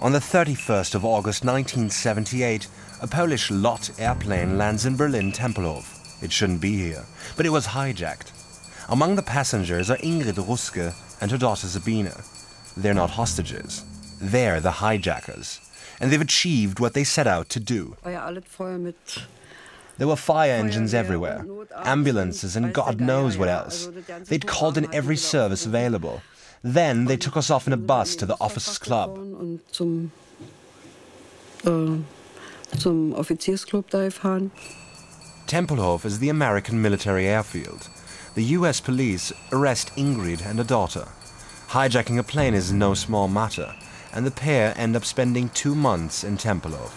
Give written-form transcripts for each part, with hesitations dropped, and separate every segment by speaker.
Speaker 1: On the 31st of August 1978, a Polish LOT airplane lands in Berlin Tempelhof. It shouldn't be here, but it was hijacked. Among the passengers are Ingrid Ruske and her daughter Sabine. They're not hostages. They're the hijackers. And they've achieved what they set out to do. There were fire engines everywhere, ambulances and God knows what else. They'd called in every service available. Then they took us off in a bus to the officers' club. Tempelhof is the American military airfield. The US police arrest Ingrid and her daughter. Hijacking a plane is no small matter, and the pair end up spending 2 months in Tempelhof.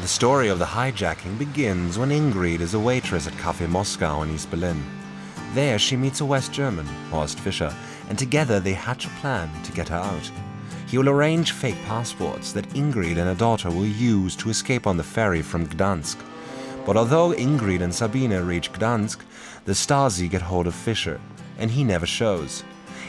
Speaker 1: The story of the hijacking begins when Ingrid is a waitress at Café Moscow in East Berlin. There she meets a West German, Horst Fischer, and together they hatch a plan to get her out. He will arrange fake passports that Ingrid and her daughter will use to escape on the ferry from Gdansk. But although Ingrid and Sabine reach Gdansk, the Stasi get hold of Fischer, and he never shows.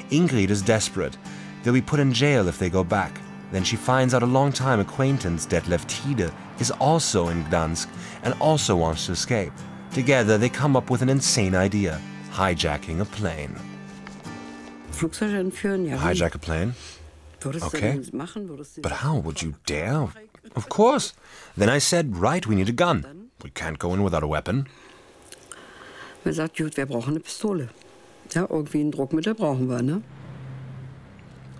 Speaker 1: Ingrid is desperate. They'll be put in jail if they go back. Then she finds out a long-time acquaintance, Detlev Tiede, is also in Gdansk and also wants to escape. Together they come up with an insane idea: hijacking a plane. Hijack a plane? Okay. But how? Would you dare? Of course. Then I said, right, we need a gun. We can't go in without a weapon.
Speaker 2: Man sagt, gut, wir brauchen eine Pistole. Ja, irgendwie ein Druckmittel brauchen wir, ne?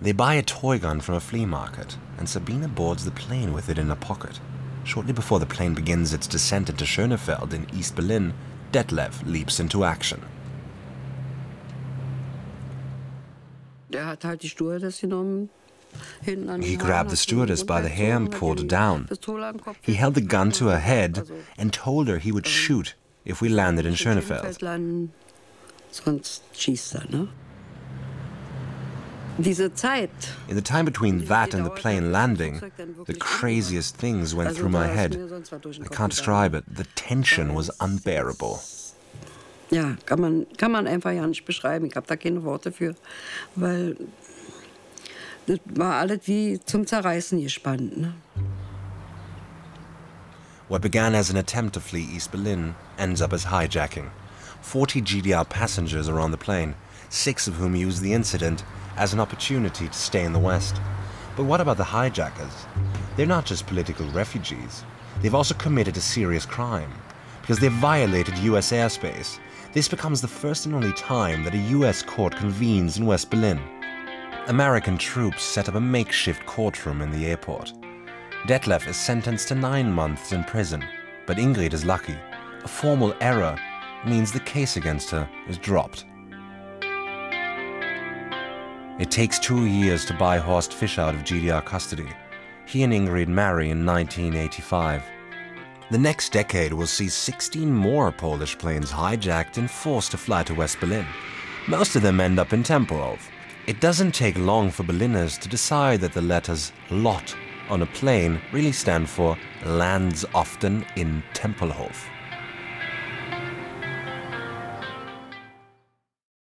Speaker 1: They buy a toy gun from a flea market, and Sabine boards the plane with it in her pocket. Shortly before the plane begins its descent into Schönefeld in East Berlin, Detlev leaps into action. He grabbed the stewardess by the hair and pulled her down. He held the gun to her head and told her he would shoot if we landed in Schönefeld. In the time between that and the plane landing, the craziest things went through my head. I can't describe it. The tension was unbearable.
Speaker 2: Ja, kann man einfach ja nicht beschreiben. Ich habe da keine Worte für, weil das war alles wie zum Zerreißen gespannt, ne?
Speaker 1: What began as an attempt to flee East Berlin ends up as hijacking. 40 GDR passengers are on the plane, 6 of whom use the incident as an opportunity to stay in the West. But what about the hijackers? They're not just political refugees. They've also committed a serious crime, because they've violated US airspace. This becomes the first and only time that a US court convenes in West Berlin. American troops set up a makeshift courtroom in the airport. Detlev is sentenced to 9 months in prison, but Ingrid is lucky. A formal error means the case against her is dropped. It takes 2 years to buy Horst Fischer out of GDR custody. He and Ingrid marry in 1985. The next decade will see 16 more Polish planes hijacked and forced to fly to West Berlin. Most of them end up in Tempelhof. It doesn't take long for Berliners to decide that the letters LOT on a plane really stand for Lands Often in Tempelhof.